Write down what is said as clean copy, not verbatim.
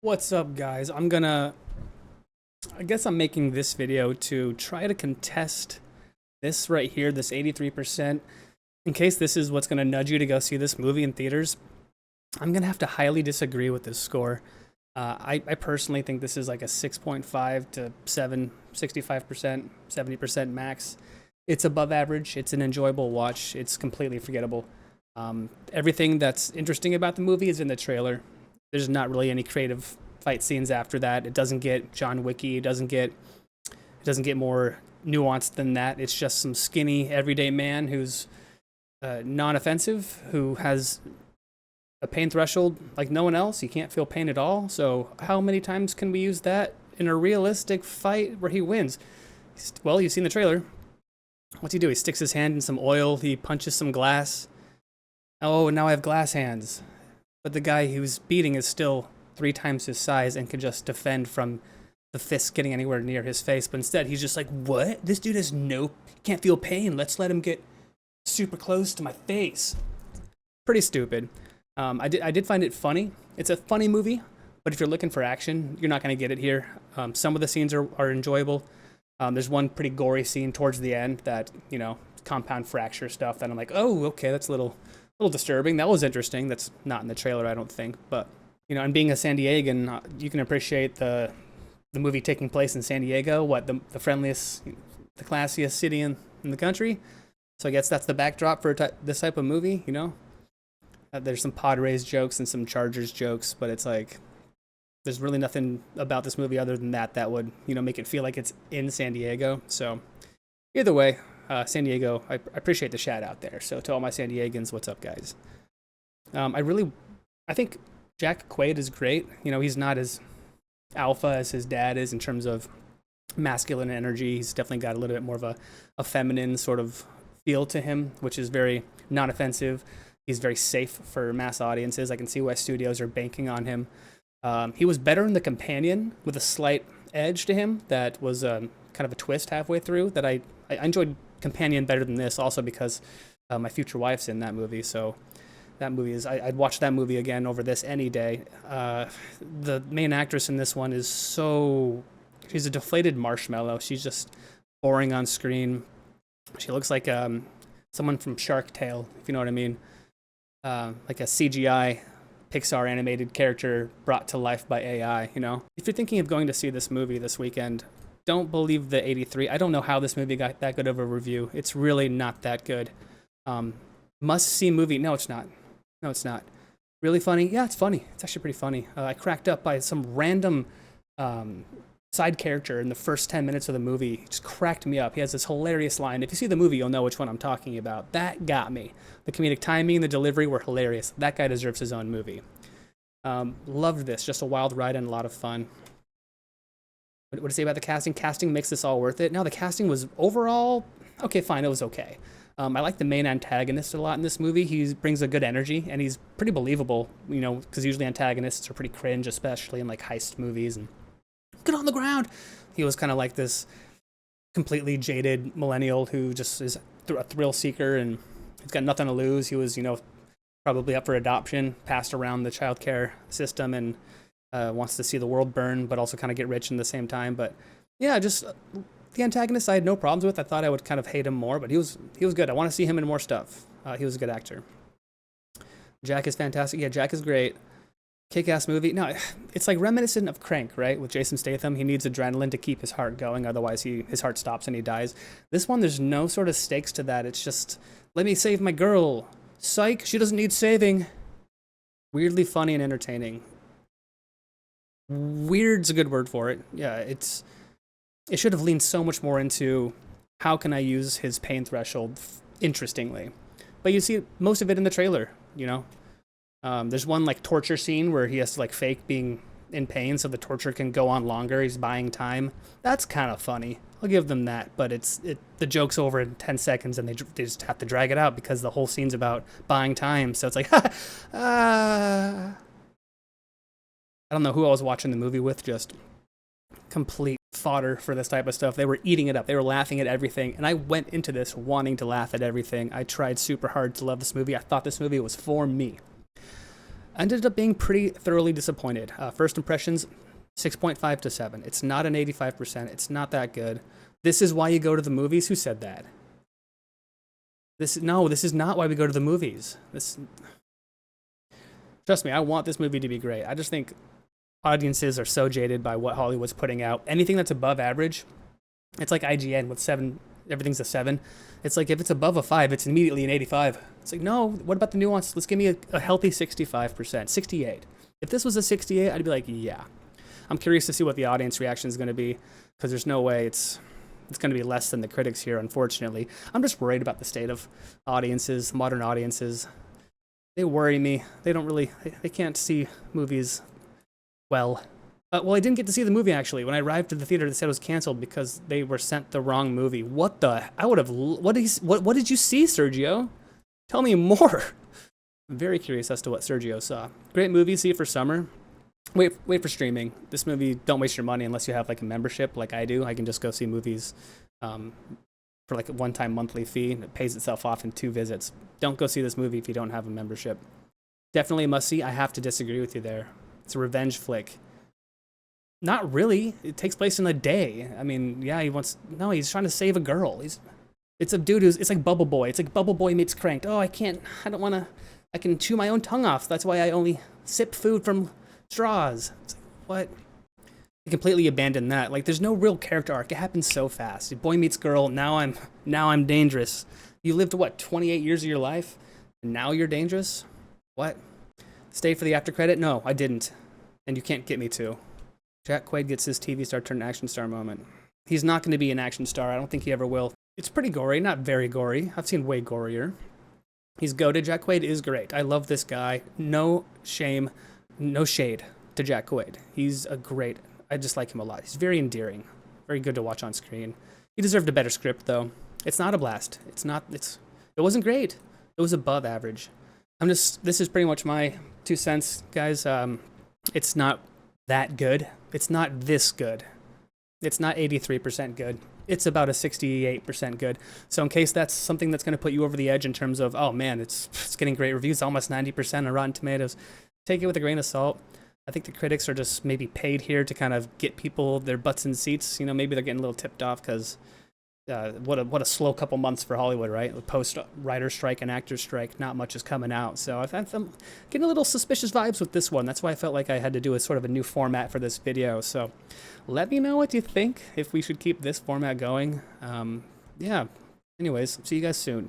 What's up, guys? I guess I'm making this video to try to contest this right here, this 83%. In case this is what's gonna nudge you to go see this movie in theaters, I'm gonna have to highly disagree with this score. I personally think this is like a 6.5 to 7, 65%, 70% max. It's above average. It's an enjoyable watch. It's completely forgettable. Everything that's interesting about the movie is in the trailer. There's not really any creative fight scenes after that. It doesn't get John Wicky. It doesn't get more nuanced than that. It's just some skinny everyday man who's non-offensive, who has a pain threshold like no one else. He can't feel pain at all. So how many times can we use that in a realistic fight where he wins? Well, you've seen the trailer. What's he do? He sticks his hand in some oil. He punches some glass. Oh, now I have glass hands. But the guy he was beating is still 3 times his size and can just defend from the fist getting anywhere near his face. But instead, he's just like, what? This dude can't feel pain. Let's let him get super close to my face. Pretty stupid. I did find it funny. It's a funny movie, but if you're looking for action, you're not going to get it here. Some of the scenes are enjoyable. There's one pretty gory scene towards the end that, compound fracture stuff that I'm like, oh, okay, that's a little disturbing. That was interesting. That's not in the trailer, I don't think. But, and being a San Diegan, you can appreciate the movie taking place in San Diego, the friendliest, the classiest city in the country. So I guess that's the backdrop for this type of movie, There's some Padres jokes and some Chargers jokes, but it's like, there's really nothing about this movie other than that would, make it feel like it's in San Diego. So either way, San Diego, I appreciate the shout out there. So to all my San Diegans, what's up, guys? I think Jack Quaid is great. He's not as alpha as his dad is in terms of masculine energy. He's definitely got a little bit more of a feminine sort of feel to him, which is very non-offensive. He's very safe for mass audiences. I can see why studios are banking on him. He was better in The Companion with a slight edge to him that was kind of a twist halfway through that I enjoyed Companion better than this, also because my future wife's in that movie. So that movie I'd watch that movie again over this any day. The main actress in this one she's a deflated marshmallow. She's just boring on screen. She looks like someone from Shark Tale, if you know what I mean. Like a CGI Pixar animated character brought to life by AI, If you're thinking of going to see this movie this weekend, don't believe the 83. I don't know how this movie got that good of a review. It's really not that good. Must-see movie. No, it's not. No, it's not. Really funny? Yeah, it's funny. It's actually pretty funny. I cracked up by some random side character in the first 10 minutes of the movie. It just cracked me up. He has this hilarious line. If you see the movie, you'll know which one I'm talking about. That got me. The comedic timing and the delivery were hilarious. That guy deserves his own movie. Loved this. Just a wild ride and a lot of fun. What to say about the casting? Casting makes this all worth it. Now, the casting was overall, okay, fine. It was okay. I like the main antagonist a lot in this movie. He brings a good energy, and he's pretty believable, because usually antagonists are pretty cringe, especially in, like, heist movies. And get on the ground! He was kind of like this completely jaded millennial who just is a thrill seeker, and he's got nothing to lose. He was, probably up for adoption, passed around the childcare system, and wants to see the world burn, but also kind of get rich in the same time. But yeah, just the antagonist I had no problems with. I thought I would kind of hate him more, but he was good. I want to see him in more stuff. He was a good actor. Jack is fantastic. Yeah, Jack is great. Kick-ass movie. No, it's like reminiscent of Crank, right? With Jason Statham. He needs adrenaline to keep his heart going, otherwise his heart stops and he dies. This one, there's no sort of stakes to that. It's just, let me save my girl. Psych, she doesn't need saving. Weirdly funny and entertaining. Weird's a good word for it. Yeah, it should have leaned so much more into how can I use his pain threshold interestingly. But you see most of it in the trailer, There's one like torture scene where he has to like fake being in pain so the torture can go on longer. He's buying time. That's kind of funny. I'll give them that. But the joke's over in 10 seconds and they just have to drag it out because the whole scene's about buying time. So it's like, I don't know who I was watching the movie with, just complete fodder for this type of stuff. They were eating it up. They were laughing at everything. And I went into this wanting to laugh at everything. I tried super hard to love this movie. I thought this movie was for me. I ended up being pretty thoroughly disappointed. First impressions, 6.5 to 7. It's not an 85%. It's not that good. This is why you go to the movies? Who said that? This is not why we go to the movies. Trust me, I want this movie to be great. I just think audiences are so jaded by what Hollywood's putting out. Anything that's above average, it's like IGN with 7, everything's a 7. It's like if it's above a 5, it's immediately an 85. It's like, no, what about the nuance? Let's give me a healthy 65%, 68. If this was a 68, I'd be like, yeah. I'm curious to see what the audience reaction is going to be, because there's no way it's going to be less than the critics here, unfortunately. I'm just worried about the state of audiences, modern audiences. They worry me. They don't really, they can't see movies well. Well, I didn't get to see the movie, actually. When I arrived at the theater, they said it was canceled because they were sent the wrong movie. What did you see, Sergio? Tell me more. I'm very curious as to what Sergio saw. Great movie, see it for summer. Wait for streaming. This movie, don't waste your money unless you have like a membership like I do. I can just go see movies for like a one-time monthly fee. It pays itself off in 2 visits. Don't go see this movie if you don't have a membership. Definitely a must-see. I have to disagree with you there. It's a revenge flick. Not really. It takes place in a day. I mean, yeah, he's trying to save a girl. It's a dude it's like Bubble Boy. It's like Bubble Boy meets Cranked. Oh, I don't want to, I can chew my own tongue off. That's why I only sip food from straws. It's like, what? They completely abandoned that. Like, there's no real character arc. It happens so fast. Boy meets girl. Now I'm dangerous. You lived, what, 28 years of your life? And now you're dangerous? What? Stay for the after credit? No, I didn't. And you can't get me to. Jack Quaid gets his TV star turned action star moment. He's not going to be an action star. I don't think he ever will. It's pretty gory, not very gory. I've seen way gorier. He's goated. Jack Quaid is great. I love this guy. No shame, no shade to Jack Quaid. He's I just like him a lot. He's very endearing. Very good to watch on screen. He deserved a better script, though. It's not a blast. It wasn't great. It was above average. This is pretty much my 2 cents, guys. It's not that good. It's not this good. It's not 83% good. It's about a 68% good. So in case that's something that's going to put you over the edge in terms of, oh man, it's getting great reviews, almost 90% on Rotten Tomatoes, take it with a grain of salt. I think the critics are just maybe paid here to kind of get people their butts in seats. You know, maybe they're getting a little tipped off because what a slow couple months for Hollywood, right? Post writer strike and actor strike, not much is coming out. So I'm getting a little suspicious vibes with this one. That's why I felt like I had to do a sort of a new format for this video. So let me know what you think, if we should keep this format going. Yeah. Anyways, see you guys soon.